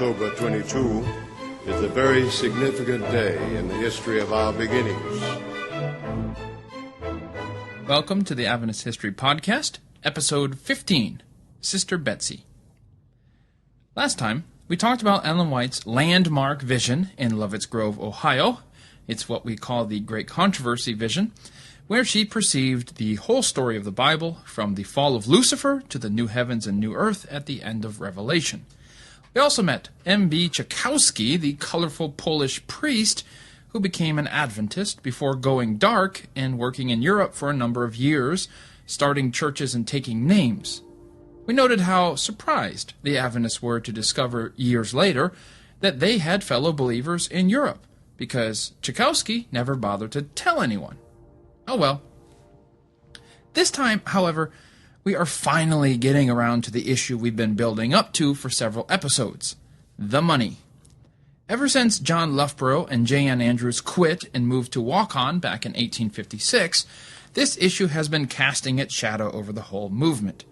October 22 is a very significant day in the history of our beginnings. Welcome to the Adventist History Podcast, Episode 15, Sister Betsy. Last time, we talked about Ellen White's landmark vision in Lovett's Grove, Ohio. It's what we call the Great Controversy vision, where she perceived the whole story of the Bible from the fall of Lucifer to the new heavens and new earth at the end of Revelation. We also met M.B. Czachowski, the colorful Polish priest who became an Adventist before going dark and working in Europe for a number of years, starting churches and taking names. We noted how surprised the Adventists were to discover years later that they had fellow believers in Europe, because Czachowski never bothered to tell anyone. Oh well. This time, however, we are finally getting around to the issue we've been building up to for several episodes: the money. Ever since John Loughborough and J.N. Andrews quit and moved to Waukon back in 1856, this issue has been casting its shadow over the whole movement.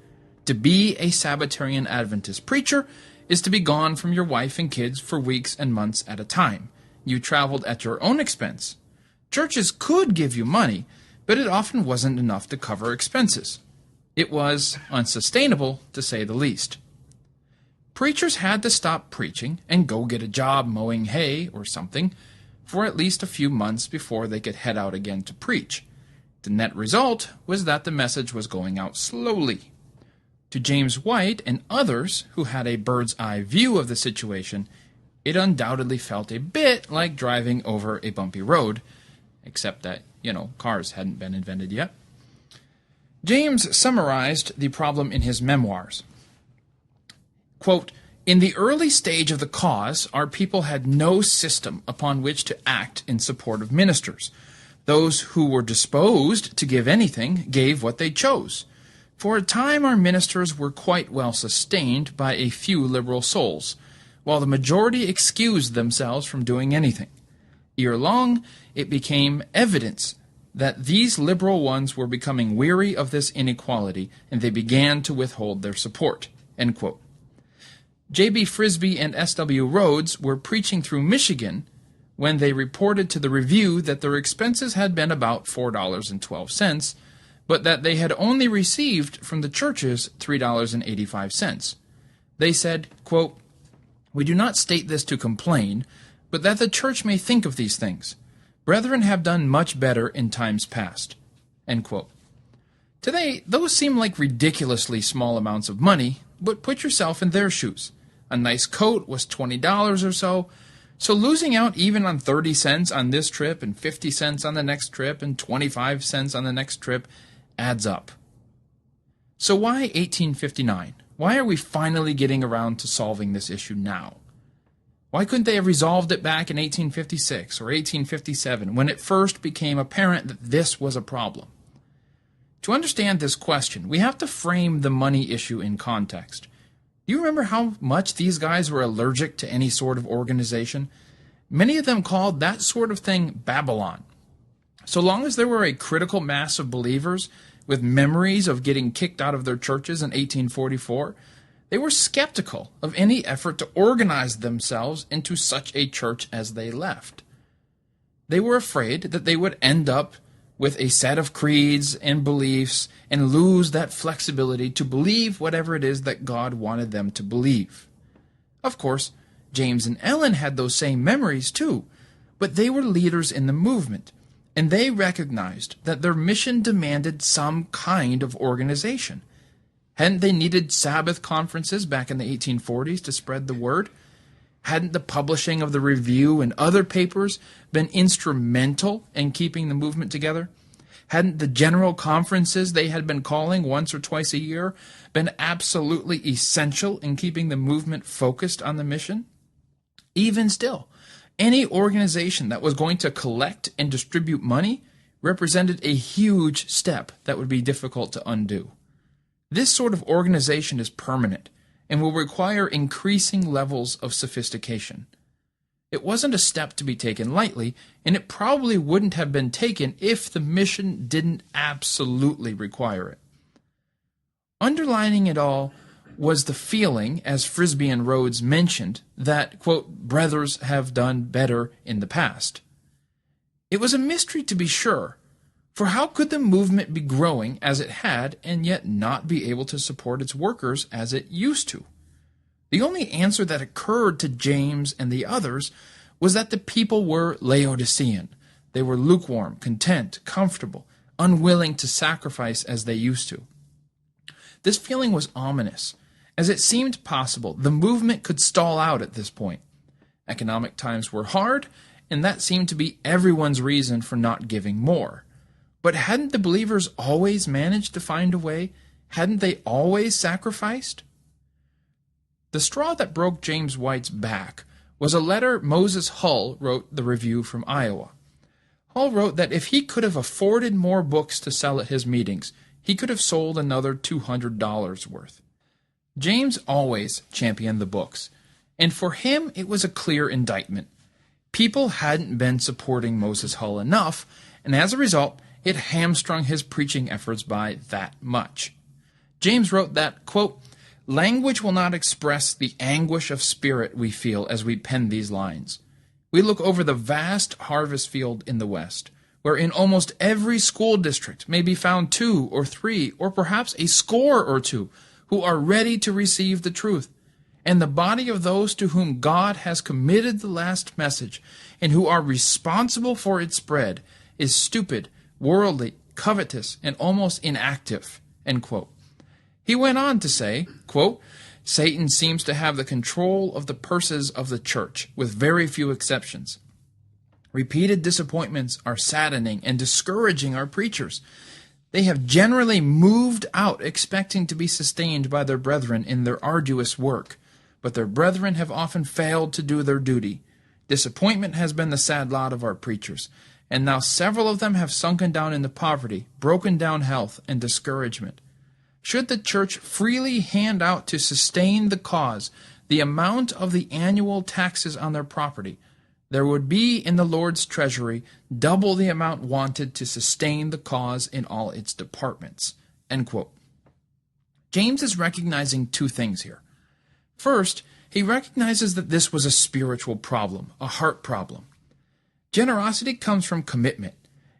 To be a Sabbatarian Adventist preacher is to be gone from your wife and kids for weeks and months at a time. You traveled at your own expense. Churches could give you money, but it often wasn't enough to cover expenses. It was unsustainable, to say the least. Preachers had to stop preaching and go get a job mowing hay or something for at least a few months before they could head out again to preach. The net result was that the message was going out slowly. To James White and others who had a bird's-eye view of the situation, it undoubtedly felt a bit like driving over a bumpy road, except that, cars hadn't been invented yet. James summarized the problem in his memoirs. Quote, "In the early stage of the cause, our people had no system upon which to act in support of ministers. Those who were disposed to give anything gave what they chose. For a time our ministers were quite well sustained by a few liberal souls, while the majority excused themselves from doing anything. Ere long, it became evident that these liberal ones were becoming weary of this inequality, and they began to withhold their support." End quote. J.B. Frisbee and S.W. Rhodes were preaching through Michigan when they reported to the Review that their expenses had been about $4.12, but that they had only received from the churches $3.85. They said, quote, "We do not state this to complain, but that the church may think of these things. Brethren have done much better in times past." End quote. Today, those seem like ridiculously small amounts of money, but put yourself in their shoes. A nice coat was $20 or so losing out even on 30 cents on this trip and 50 cents on the next trip and 25 cents on the next trip adds up. So why 1859? Why are we finally getting around to solving this issue now? Why couldn't they have resolved it back in 1856 or 1857 when it first became apparent that this was a problem? To understand this question, we have to frame the money issue in context. Do you remember how much these guys were allergic to any sort of organization? Many of them called that sort of thing Babylon. So long as there were a critical mass of believers with memories of getting kicked out of their churches in 1844, they were skeptical of any effort to organize themselves into such a church as they left. They were afraid that they would end up with a set of creeds and beliefs and lose that flexibility to believe whatever it is that God wanted them to believe. Of course, James and Ellen had those same memories too, but they were leaders in the movement, and they recognized that their mission demanded some kind of organization. Hadn't they needed Sabbath conferences back in the 1840s to spread the word? Hadn't the publishing of the Review and other papers been instrumental in keeping the movement together? Hadn't the general conferences they had been calling once or twice a year been absolutely essential in keeping the movement focused on the mission? Even still, any organization that was going to collect and distribute money represented a huge step that would be difficult to undo. This sort of organization is permanent and will require increasing levels of sophistication. It wasn't a step to be taken lightly, and it probably wouldn't have been taken if the mission didn't absolutely require it. Underlining it all was the feeling, as Frisbee and Rhodes mentioned, that, quote, brothers have done better in the past. It was a mystery to be sure, for how could the movement be growing as it had and yet not be able to support its workers as it used to? The only answer that occurred to James and the others was that the people were Laodicean. They were lukewarm, content, comfortable, unwilling to sacrifice as they used to. This feeling was ominous, as it seemed possible the movement could stall out at this point. Economic times were hard, and that seemed to be everyone's reason for not giving more. But hadn't the believers always managed to find a way? Hadn't they always sacrificed? The straw that broke James White's back was a letter Moses Hull wrote the Review from Iowa. Hull wrote that if he could have afforded more books to sell at his meetings, he could have sold another $200 worth. James always championed the books, and for him it was a clear indictment. People hadn't been supporting Moses Hull enough, and as a result, it hamstrung his preaching efforts by that much. James wrote that, quote, language will not express the anguish of spirit we feel as we pen these lines. We look over the vast harvest field in the West, where in almost every school district may be found 2 or 3 or perhaps a score or 2 who are ready to receive the truth, and the body of those to whom God has committed the last message and who are responsible for its spread is stupid, worldly, covetous, and almost inactive, end quote. He went on to say, quote, Satan seems to have the control of the purses of the church, with very few exceptions. Repeated disappointments are saddening and discouraging our preachers. They have generally moved out expecting to be sustained by their brethren in their arduous work, but their brethren have often failed to do their duty. Disappointment has been the sad lot of our preachers, and now several of them have sunken down into poverty, broken down health, and discouragement. Should the church freely hand out to sustain the cause the amount of the annual taxes on their property, there would be in the Lord's treasury double the amount wanted to sustain the cause in all its departments. End quote. James is recognizing 2 things here. First, he recognizes that this was a spiritual problem, a heart problem. Generosity comes from commitment,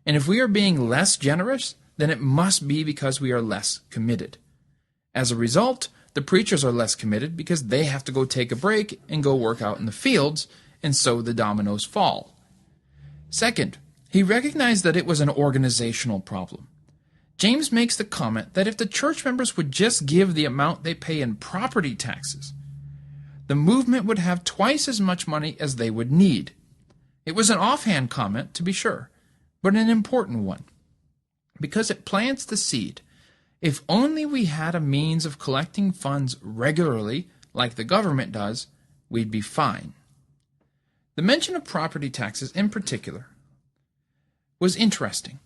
and if we are being less generous, then it must be because we are less committed. As a result, the preachers are less committed because they have to go take a break and go work out in the fields, and so the dominoes fall. Second, he recognized that it was an organizational problem. James makes the comment that if the church members would just give the amount they pay in property taxes, the movement would have twice as much money as they would need. It was an offhand comment, to be sure, but an important one, because it plants the seed. If only we had a means of collecting funds regularly, like the government does, we'd be fine. The mention of property taxes in particular was interesting.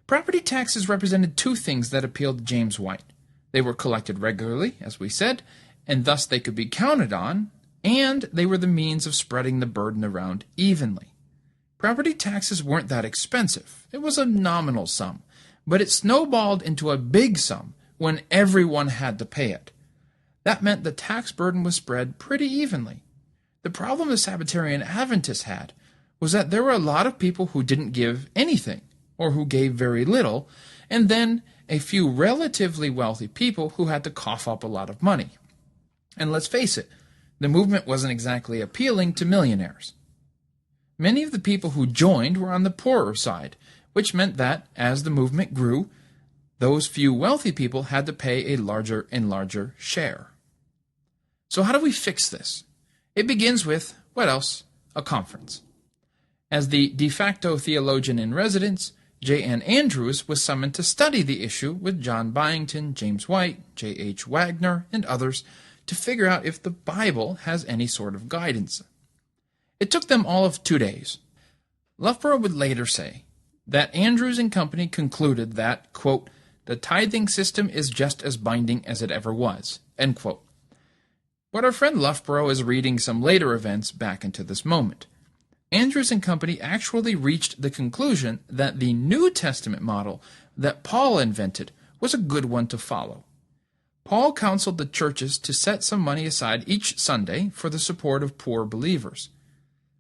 Property taxes represented 2 things that appealed to James White. They were collected regularly, as we said, and thus they could be counted on, and they were the means of spreading the burden around evenly. Property taxes weren't that expensive. It was a nominal sum, but it snowballed into a big sum when everyone had to pay it. That meant the tax burden was spread pretty evenly. The problem the Sabbatarian Adventists had was that there were a lot of people who didn't give anything, or who gave very little, and then a few relatively wealthy people who had to cough up a lot of money. And let's face it, the movement wasn't exactly appealing to millionaires. Many of the people who joined were on the poorer side, which meant that, as the movement grew, those few wealthy people had to pay a larger and larger share. So how do we fix this? It begins with, what else? A conference. As the de facto theologian in residence, J.N. Andrews was summoned to study the issue with John Byington, James White, J.H. Wagner, and others to figure out if the Bible has any sort of guidance. It took them all of 2 days. Loughborough would later say that Andrews and company concluded that, quote, the tithing system is just as binding as it ever was, end quote. But our friend Loughborough is reading some later events back into this moment. Andrews and company actually reached the conclusion that the New Testament model that Paul invented was a good one to follow. Paul counseled the churches to set some money aside each Sunday for the support of poor believers.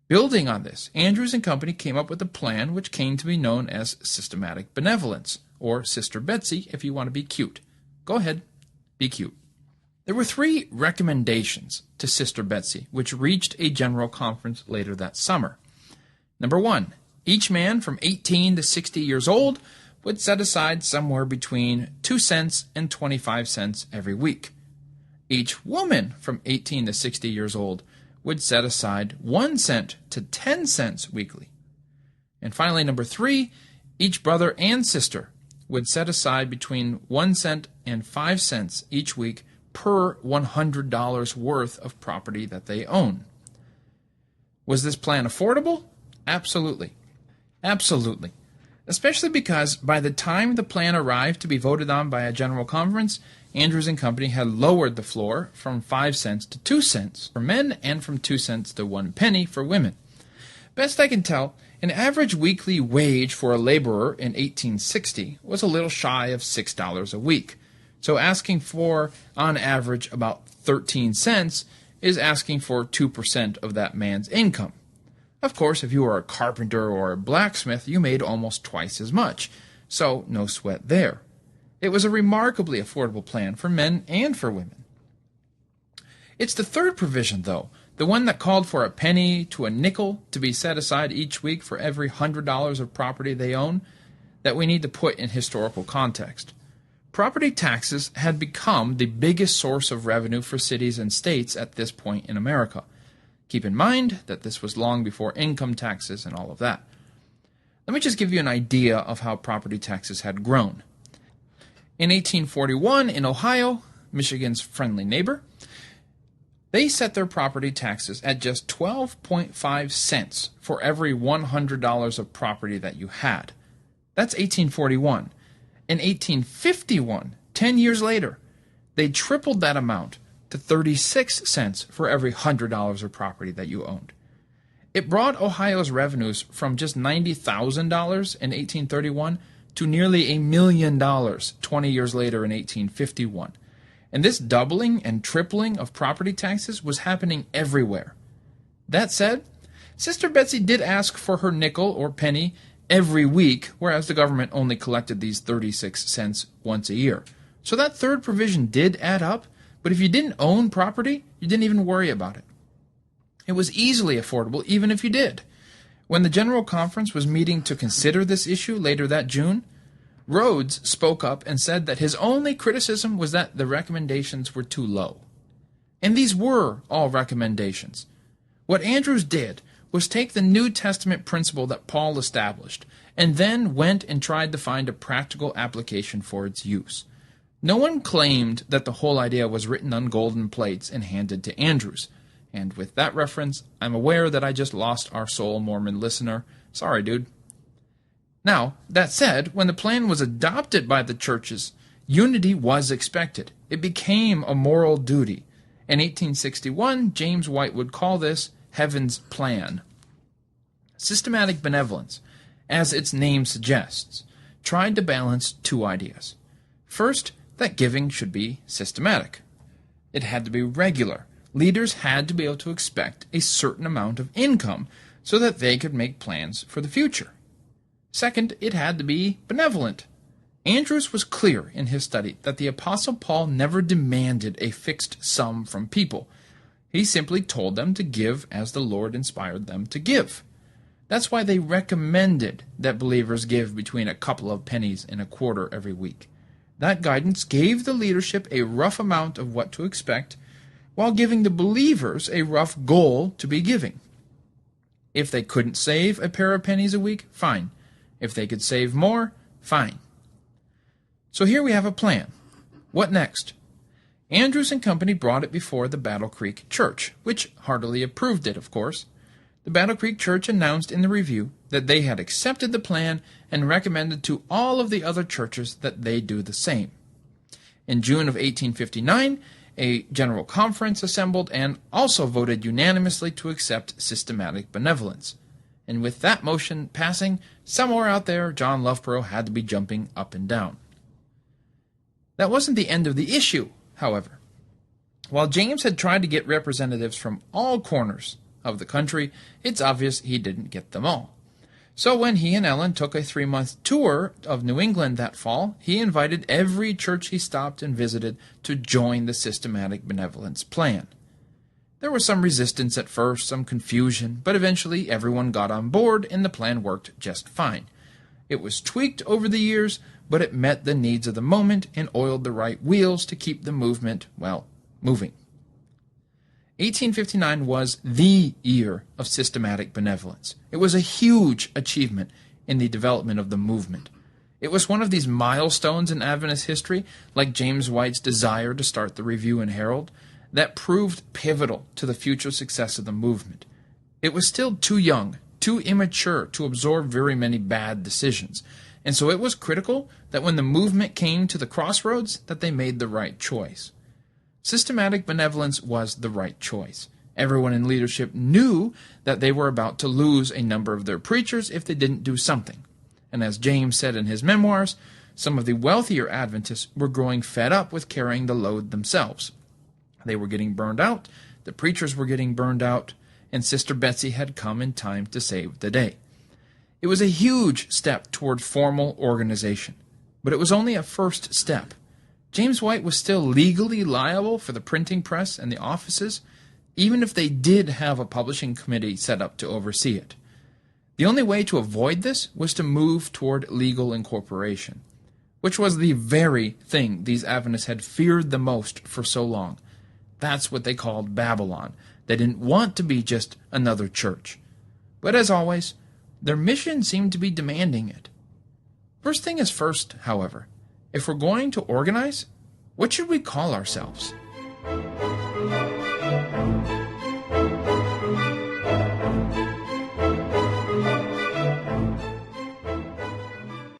Building on this, Andrews and Company came up with a plan which came to be known as Systematic Benevolence, or Sister Betsy if you want to be cute. Go ahead, be cute. There were 3 recommendations to Sister Betsy, which reached a general conference later that summer. Number 1, each man from 18 to 60 years old would set aside somewhere between 2 cents and 25 cents every week. Each woman from 18 to 60 years old would set aside 1 cent to 10 cents weekly. And finally, number 3, each brother and sister would set aside between 1 cent and 5 cents each week per $100 worth of property that they own. Was this plan affordable? Absolutely. Absolutely. Especially because by the time the plan arrived to be voted on by a general conference, Andrews and Company had lowered the floor from 5 cents to 2 cents for men and from 2 cents to 1 penny for women. Best I can tell, an average weekly wage for a laborer in 1860 was a little shy of $6 a week. So asking for, on average, about 13 cents is asking for 2% of that man's income. Of course, if you were a carpenter or a blacksmith, you made almost twice as much, so no sweat there. It was a remarkably affordable plan for men and for women. It's the third provision, though, the one that called for a penny to a nickel to be set aside each week for every $100 of property they own, that we need to put in historical context. Property taxes had become the biggest source of revenue for cities and states at this point in America. Keep in mind that this was long before income taxes and all of that. Let me just give you an idea of how property taxes had grown. In 1841, in Ohio, Michigan's friendly neighbor, they set their property taxes at just 12.5 cents for every $100 of property that you had. That's 1841. In 1851, 10 years later, they tripled that amount to 36 cents for every $100 of property that you owned. It brought Ohio's revenues from just $90,000 in 1831 to nearly $1 million 20 years later in 1851. And this doubling and tripling of property taxes was happening everywhere. That said, Sister Betsy did ask for her nickel or penny every week, whereas the government only collected these 36 cents once a year. So that third provision did add up, but if you didn't own property, you didn't even worry about it. It was easily affordable, even if you did. When the General Conference was meeting to consider this issue later that June, Rhodes spoke up and said that his only criticism was that the recommendations were too low. And these were all recommendations. What Andrews did was take the New Testament principle that Paul established, and then went and tried to find a practical application for its use. No one claimed that the whole idea was written on golden plates and handed to Andrews. And with that reference, I'm aware that I just lost our sole Mormon listener. Sorry, dude. Now, that said, when the plan was adopted by the churches, unity was expected. It became a moral duty. In 1861, James White would call this Heaven's Plan. Systematic benevolence, as its name suggests, tried to balance two ideas. First, that giving should be systematic. It had to be regular. Leaders had to be able to expect a certain amount of income so that they could make plans for the future. Second, it had to be benevolent. Andrews was clear in his study that the Apostle Paul never demanded a fixed sum from people. He simply told them to give as the Lord inspired them to give. That's why they recommended that believers give between a couple of pennies and a quarter every week. That guidance gave the leadership a rough amount of what to expect, while giving the believers a rough goal to be giving. If they couldn't save a pair of pennies a week, fine. If they could save more, fine. So here we have a plan. What next? Andrews and Company brought it before the Battle Creek Church, which heartily approved it, of course. The Battle Creek Church announced in the review that they had accepted the plan and recommended to all of the other churches that they do the same. In June of 1859, a general conference assembled and also voted unanimously to accept systematic benevolence. And with that motion passing, somewhere out there, John Loughborough had to be jumping up and down. That wasn't the end of the issue, however. While James had tried to get representatives from all corners of the country, it's obvious he didn't get them all. So when he and Ellen took a 3-month tour of New England that fall, he invited every church he stopped and visited to join the systematic benevolence plan. There was some resistance at first, some confusion, but eventually everyone got on board and the plan worked just fine. It was tweaked over the years, but it met the needs of the moment and oiled the right wheels to keep the movement, moving. 1859 was the year of systematic benevolence. It was a huge achievement in the development of the movement. It was one of these milestones in Adventist history, like James White's desire to start the Review and Herald, that proved pivotal to the future success of the movement. It was still too young, too immature to absorb very many bad decisions, and so it was critical that when the movement came to the crossroads, that they made the right choice. Systematic benevolence was the right choice. Everyone in leadership knew that they were about to lose a number of their preachers if they didn't do something. And as James said in his memoirs, some of the wealthier Adventists were growing fed up with carrying the load themselves. They were getting burned out, the preachers were getting burned out, and Sister Betsy had come in time to save the day. It was a huge step toward formal organization, but it was only a first step. James White was still legally liable for the printing press and the offices, even if they did have a publishing committee set up to oversee it. The only way to avoid this was to move toward legal incorporation, which was the very thing these Adventists had feared the most for so long. That's what they called Babylon. They didn't want to be just another church. But as always, their mission seemed to be demanding it. First thing is first, however. If we're going to organize, what should we call ourselves?